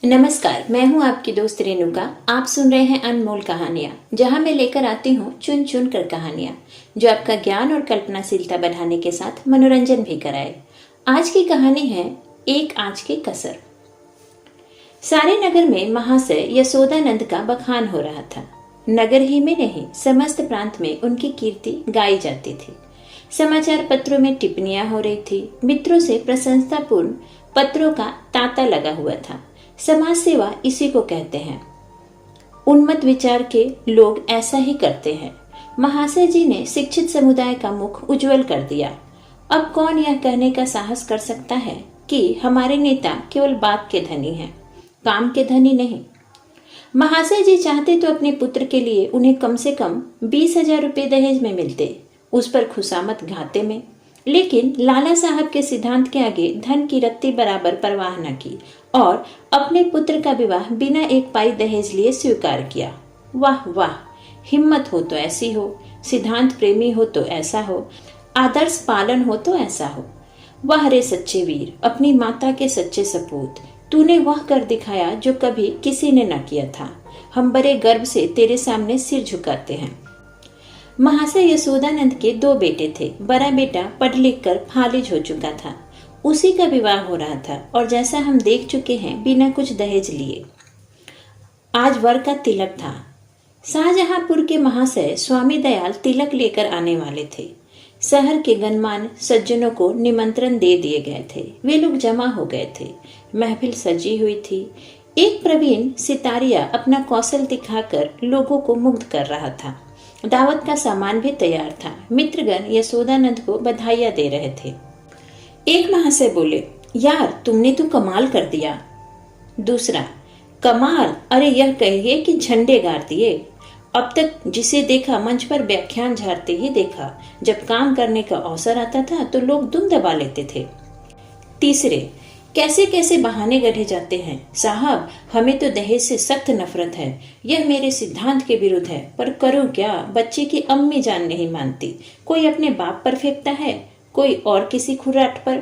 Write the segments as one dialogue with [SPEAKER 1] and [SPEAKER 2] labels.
[SPEAKER 1] नमस्कार, मैं हूं आपकी दोस्त रेणुका। आप सुन रहे हैं अनमोल कहानियां, जहां मैं लेकर आती हूं चुन चुन कर कहानियां जो आपका ज्ञान और कल्पनाशीलता बढ़ाने के साथ मनोरंजन भी कराए। आज की कहानी है एक आंच की कसर। सारे नगर में महाशय यशोदानंद का बखान हो रहा था। नगर ही में नहीं, समस्त प्रांत में उनकी कीर्ति गाई जाती थी। समाचार पत्रों में टिप्पणियां हो रही थी। मित्रों से प्रशंसापूर्ण पत्रों का तांता लगा हुआ था। समाज सेवा इसी को कहते हैं। उन्मत्त विचार के लोग ऐसा ही करते हैं। महाशय जी ने शिक्षित समुदाय का मुख उज्जवल कर दिया। अब कौन यह कहने का साहस कर सकता है कि हमारे नेता केवल बात के धनी हैं, काम के धनी नहीं। महाशय जी चाहते तो अपने पुत्र के लिए उन्हें कम से कम 20,000 रुपये दहेज में मिलते, उस पर खुशामत घाते में। लेकिन लाला साहब के सिद्धांत के आगे धन की रत्ती बराबर परवाह न की और अपने पुत्र का विवाह बिना एक पाई दहेज लिए स्वीकार किया। वाह वाह, हिम्मत हो तो ऐसी हो, सिद्धांत प्रेमी हो तो ऐसा हो, आदर्श पालन हो तो ऐसा हो। वाह रे सच्चे वीर, अपनी माता के सच्चे सपूत, तूने वह कर दिखाया जो कभी किसी ने न किया था। हम बड़े गर्व से तेरे सामने सिर झुकाते हैं। महाशय यशोदानंद के 2 बेटे थे। बड़ा बेटा पढ़ लिख कर फालिज हो चुका था, उसी का विवाह हो रहा था और जैसा हम देख चुके हैं बिना कुछ दहेज लिए। आज वर का तिलक था। शाहजहांपुर के महाशय स्वामी दयाल तिलक लेकर आने वाले थे। शहर के गणमान्य सज्जनों को निमंत्रण दे दिए गए थे। वे लोग जमा हो गए थे। महफिल सजी हुई थी। एक प्रवीण सितारिया अपना कौशल दिखाकर लोगों को मुग्ध कर रहा था। दावत का सामान भी तैयार था। मित्रगण यशोदानंद को बधाइयां दे रहे थे। एक महाशय बोले, यार तुमने तो कमाल कर दिया। दूसरा, कमाल? अरे यह कहिए कि झंडे गाड़ दिए। अब तक जिसे देखा मंच पर व्याख्यान झाड़ते ही देखा। जब काम करने का अवसर आता था तो लोग दुम दबा लेते थे। तीसरे, कैसे कैसे बहाने गढ़े जाते हैं। साहब, हमें तो दहेज से सख्त नफरत है। यह मेरे सिद्धांत के विरुद्ध है, पर करूं क्या, बच्चे की अम्मी जान नहीं मानती। कोई अपने बाप पर फेंकता है, कोई और किसी खुराट पर।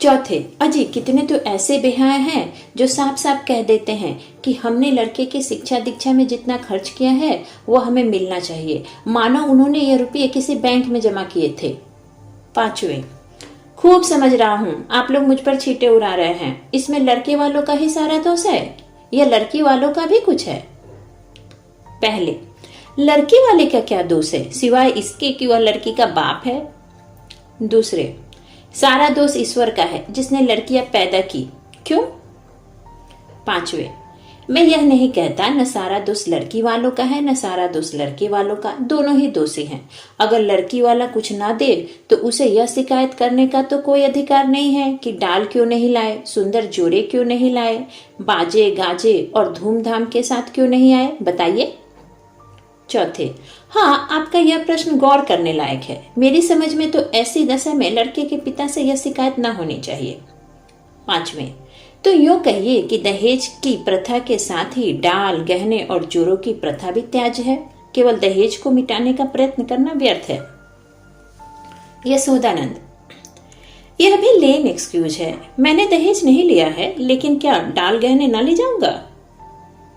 [SPEAKER 1] चौथे, अजी कितने तो ऐसे बेहाया हैं जो साफ साफ कह देते हैं कि हमने लड़के की शिक्षा दीक्षा में जितना खर्च किया है वो हमें मिलना चाहिए, मानो उन्होंने ये रुपये किसी बैंक में जमा किए थे। पांचवें, खूब समझ रहा हूँ आप लोग मुझ पर छींटे उड़ा रहे हैं। इसमें लड़के वालों का ही सारा दोष है या लड़की वालों का भी कुछ है? पहले, लड़की वाले का क्या दोष है सिवाय इसके कि वह लड़की का बाप है? दूसरे, सारा दोष ईश्वर का है जिसने लड़कियां पैदा की। क्यों? पांचवे, मैं यह नहीं कहता न सारा दोष लड़की वालों का है न सारा दोष लड़के वालों का, दोनों ही दोषी हैं। अगर लड़की वाला कुछ ना दे तो उसे यह शिकायत करने का तो कोई अधिकार नहीं है कि डाल क्यों नहीं लाए, सुंदर जोड़े क्यों नहीं लाए, बाजे गाजे और धूमधाम के साथ क्यों नहीं आए, बताइए। चौथे, हाँ आपका यह प्रश्न गौर करने लायक है। मेरी समझ में तो ऐसी दशा में लड़के के पिता से यह शिकायत न होनी चाहिए। पांचवें, तो यूं कहिए कि दहेज की प्रथा के साथ ही डाल, गहने और जोड़ों की प्रथा भी त्याज्य है। केवल दहेज को मिटाने का प्रयत्न करना व्यर्थ है। यशोदानंद, यह भी लेम एक्सक्यूज है। मैंने दहेज नहीं लिया है, लेकिन क्या डाल गहने न ले जाऊंगा?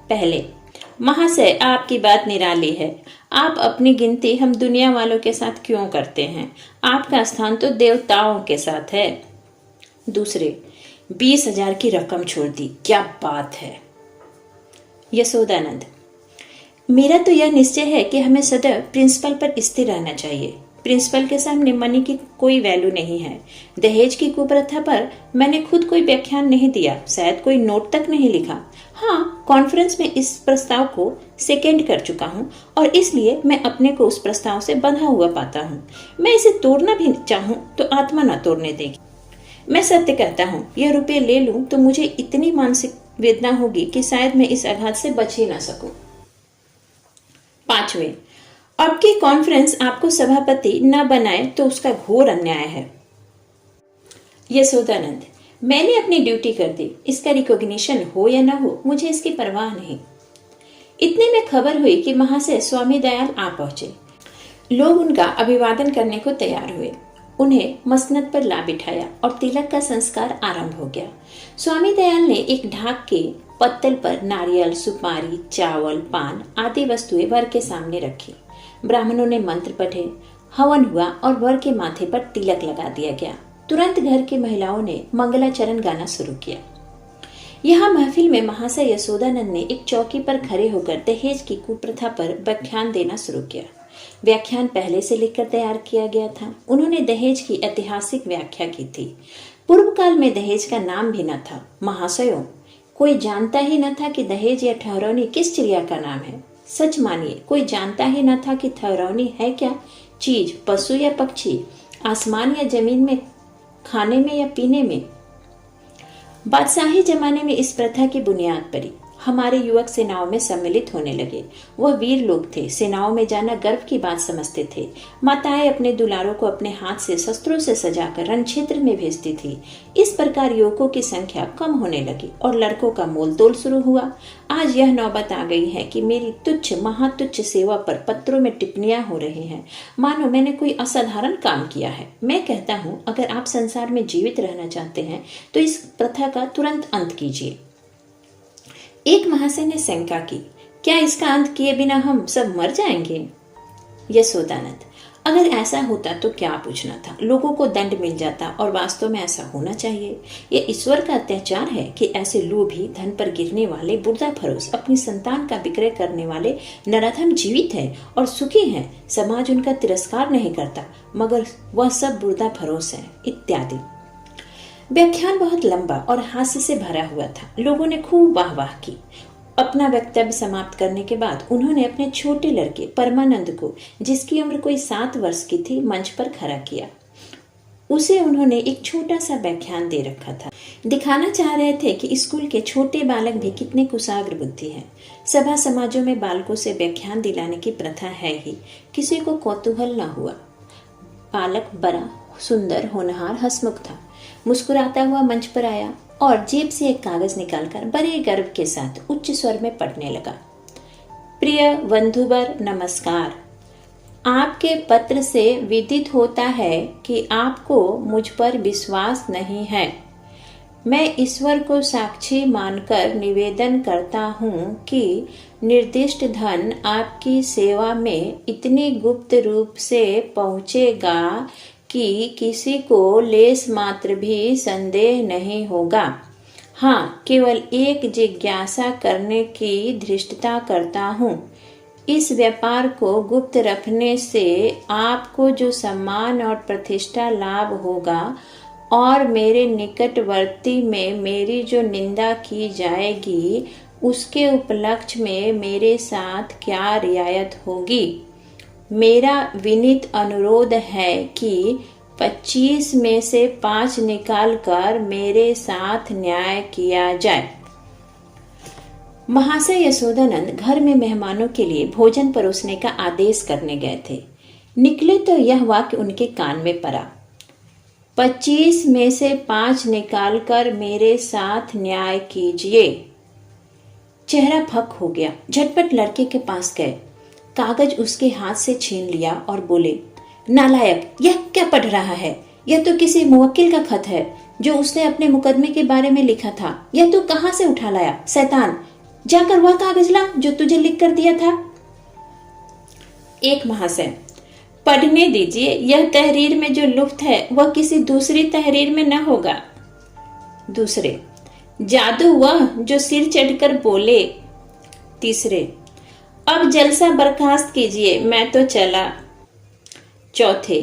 [SPEAKER 1] पहले, महाशय आपकी बात निराली है। आप अपनी गिनती हम दुनिया वालों के साथ क्यों करते हैं? आपका स्थान तो देवताओं के साथ है। दूसरे, 20,000 की रकम छोड़ दी, क्या बात है। यशोदानंद, मेरा तो यह निश्चय है कि हमें सदैव प्रिंसिपल पर स्थिर रहना चाहिए। प्रिंसिपल के सामने मनी की कोई वैल्यू नहीं है। दहेज की कुप्रथा पर मैंने खुद कोई व्याख्यान नहीं दिया, शायद कोई नोट तक नहीं लिखा। हाँ, कॉन्फ्रेंस में इस प्रस्ताव को सेकेंड कर चुका हूँ और इसलिए मैं अपने को उस प्रस्ताव से बंधा हुआ पाता हूँ। मैं इसे तोड़ना भी चाहूँ तो आत्मा न तोड़ने देगी। मैं सत्य कहता हूँ, यह रुपये ले लूं तो मुझे इतनी मानसिक वेदना होगी कि शायद मैं इस आघात से बच ही ना सकूं। पांचवें, अब की कॉन्फ्रेंस आपको सभापति न बनाए तो उसका घोर अन्याय है। यशोदानंद, मैंने अपनी ड्यूटी कर दी। इसका रिकॉग्निशन हो या ना हो, मुझे इसकी परवाह नहीं। इतने में खबर हुई कि महाशय स्वामी दयाल आ पहुंचे। लोग उनका अभिवादन करने को तैयार हुए। उन्हें मसनद पर ला बिठाया और तिलक का संस्कार आरंभ हो गया। स्वामी दयाल ने एक ढाक के पत्तल पर नारियल, सुपारी, चावल, पान आदि वस्तुएं वर के सामने रखी। ब्राह्मणों ने मंत्र पढ़े, हवन हुआ और वर के माथे पर तिलक लगा दिया गया। तुरंत घर की महिलाओं ने मंगलाचरण गाना शुरू किया। यहाँ महफिल में महाशय यशोदानंद ने एक चौकी पर खड़े होकर दहेज की कुप्रथा पर व्याख्यान देना शुरू किया। व्याख्यान पहले से लिखकर तैयार किया गया था। उन्होंने दहेज की ऐतिहासिक व्याख्या की थी। पूर्व काल में दहेज का नाम भी न था। महाशयों, कोई जानता ही न था कि दहेज या ठहरौनी किस चिड़िया का नाम है। सच मानिए, कोई जानता ही न था कि ठहरौनी है क्या चीज, पशु या पक्षी, आसमान या जमीन में, खाने में या पीने में। बादशाही जमाने में इस प्रथा की बुनियाद पड़ी। हमारे युवक सेनाओं में सम्मिलित होने लगे। वह वीर लोग थे। सेनाओं में जाना गर्व की बात समझते थे। माताएं अपने दुलारों को अपने हाथ से शस्त्रों से सजाकर रण क्षेत्र में भेजती थी। इस प्रकार युवकों की संख्या कम होने लगी और लड़कों का मोलतोल शुरू हुआ। आज यह नौबत आ गई है कि मेरी तुच्छ महातुच्छ सेवा पर पत्रों में टिप्पणियां हो रही हैं, मानो मैंने कोई असाधारण काम किया है। मैं कहता हूँ, अगर आप संसार में जीवित रहना चाहते हैं तो इस प्रथा का तुरंत अंत कीजिए। एक महाशय ने शंका की, क्या इसका अंत किए बिना हम सब मर जाएंगे? यशोदानंद, अगर ऐसा होता तो क्या पूछना था, लोगों को दंड मिल जाता और वास्तव में ऐसा होना चाहिए। यह ईश्वर का अत्याचार है कि ऐसे लोभी, धन पर गिरने वाले, बुर्दा फरोश, अपनी संतान का विक्रय करने वाले नराधम जीवित हैं और सुखी हैं। समाज उनका तिरस्कार नहीं करता, मगर वह सब बुर्दा फरोश है, इत्यादि। व्याख्यान बहुत लंबा और हास्य से भरा हुआ था। लोगों ने खूब वाह की। अपना वक्तव्य समाप्त करने के बाद उन्होंने अपने छोटे लड़के परमानंद को, जिसकी उम्र कोई 7 वर्ष की थी, मंच पर खड़ा किया। उसे उन्होंने एक छोटा सा व्याख्यान दे रखा था। दिखाना चाह रहे थे कि स्कूल के छोटे बालक भी कितने कुशाग्र बुद्धि हैं। सभा समाजों में बालकों से व्याख्यान दिलाने की प्रथा है ही। किसी को कौतूहल न हुआ। बालक बड़ा सुंदर, होनहार, हंसमुख था। मुस्कुराता हुआ मंच पर आया और जेब से एक कागज निकालकर बड़े गर्व के साथ उच्च स्वर में पढ़ने लगा। प्रिय बंधुवर, नमस्कार। आपके पत्र से विदित होता है कि आपको मुझ पर विश्वास नहीं है। मैं ईश्वर को साक्षी मानकर निवेदन करता हूँ कि निर्दिष्ट धन आपकी सेवा में इतनी गुप्त रूप से पहुँचेगा कि किसी को लेस मात्र भी संदेह नहीं होगा। हाँ, केवल एक जिज्ञासा करने की धृष्टता करता हूँ। इस व्यापार को गुप्त रखने से आपको जो सम्मान और प्रतिष्ठा लाभ होगा और मेरे निकटवर्ती में मेरी जो निंदा की जाएगी, उसके उपलक्ष्य में मेरे साथ क्या रियायत होगी। मेरा विनीत अनुरोध है कि 25 में से 5 निकाल कर मेरे साथ न्याय किया जाए। महाशय यशोदानंद घर में मेहमानों के लिए भोजन परोसने का आदेश करने गए थे। निकले तो यह वाक्य उनके कान में पड़ा, 25 में से 5 निकाल कर मेरे साथ न्याय कीजिए। चेहरा फक हो गया। झटपट लड़के के पास गए, कागज उसके हाथ से छीन लिया और बोले, नालायक, यह क्या पढ़ रहा है? यह तो किसी मुवक्किल का खत है जो उसने अपने मुकदमे के बारे में लिखा था। यह तू कहां से उठा लाया? शैतान, जाकर वह कागज ला जो तुझे लिख कर दिया था। एक महाशय, पढ़ने दीजिए। यह तहरीर में जो लुफ्त है वह किसी दूसरी तहरीर में न होगा। दूसरे, जादू वह जो सिर चढ़कर बोले। तीसरे, अब जलसा बर्खास्त कीजिए, मैं तो चला। चौथे,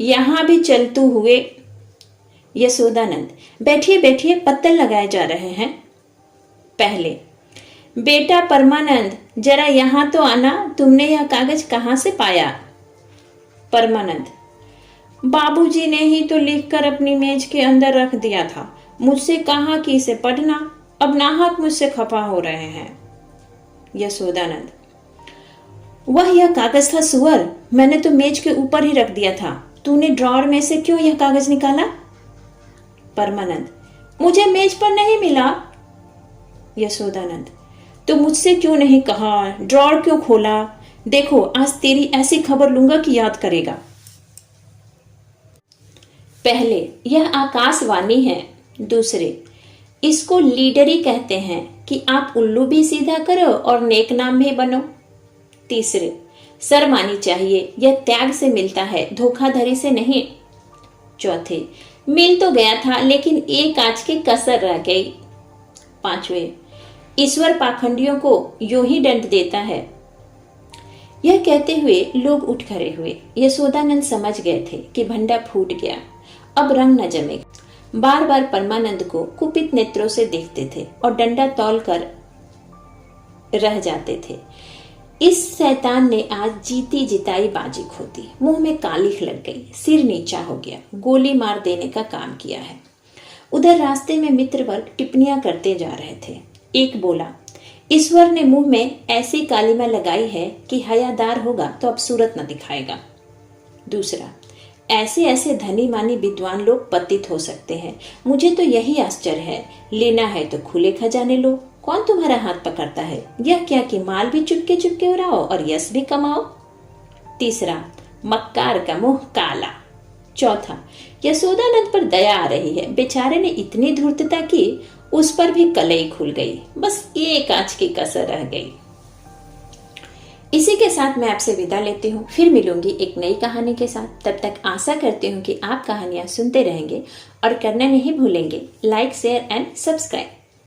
[SPEAKER 1] यहां भी चलतू हुए। यशोदानंद, बैठिए बैठिए, पत्तल लगाए जा रहे हैं। पहले, बेटा परमानंद, जरा यहां तो आना। तुमने यह कागज कहां से पाया? परमानंद, बाबूजी ने ही तो लिखकर अपनी मेज के अंदर रख दिया था। मुझसे कहा कि इसे पढ़ना। अब नाहक मुझसे खफा हो रहे हैं। यशोदानंद, वह यह कागज था सुअर, मैंने तो मेज के ऊपर ही रख दिया था। तूने ड्रॉअर में से क्यों यह कागज निकाला? परमानंद, मुझे मेज पर नहीं मिला। यशोदानंद, तो मुझसे क्यों नहीं कहा? ड्रॉअर क्यों खोला? देखो, आज तेरी ऐसी खबर लूंगा कि याद करेगा। पहले, यह आकाशवाणी है। दूसरे, इसको लीडरी कहते हैं। कि आप उल्लू भी सीधा करो और नेक नाम भी बनो। तीसरे, शर्म आनी चाहिए, यह त्याग से मिलता है, धोखाधड़ी से नहीं। चौथे, मिल तो गया था लेकिन एक आंच की कसर रह गई। पांचवे, ईश्वर पाखंडियों को यूं ही दंड देता है। यह कहते हुए लोग उठ खड़े हुए। यशोदानंद समझ गए थे कि भंडा फूट गया, अब रंग न जमेगा। बार बार परमानंद को कुपित नेत्रों से देखते थे और डंडा तौल कर रह जाते थे। इस शैतान ने आज जीती जिताई बाजी खो दी। मुंह में कालिख लग गई, सिर नीचा हो गया, गोली मार देने का काम किया है। उधर रास्ते में मित्र वर्ग टिप्पणियां करते जा रहे थे। एक बोला, ईश्वर ने मुंह में ऐसी कालिमा लगाई है कि हयादार होगा तो अब सूरत न दिखाएगा। दूसरा, ऐसे ऐसे धनी मानी विद्वान लोग पतित हो सकते हैं। मुझे तो यही आश्चर्य है, लेना है तो खुले खजाने लो, कौन तुम्हारा हाथ पकड़ता है? यह क्या कि माल भी चुपके चुपके उड़ाओ और यश भी कमाओ। तीसरा, मक्कार का मुंह काला। चौथा, यशोदानंद पर दया आ रही है, बेचारे ने इतनी धूर्तता की उस पर भी कलई खुल गई, बस एक आंच की कसर रह गई। इसी के साथ मैं आपसे विदा लेती हूँ, फिर मिलूंगी एक नई कहानी के साथ। तब तक आशा करती हूँ कि आप कहानियां सुनते रहेंगे और करना नहीं भूलेंगे लाइक, शेयर एंड सब्सक्राइब।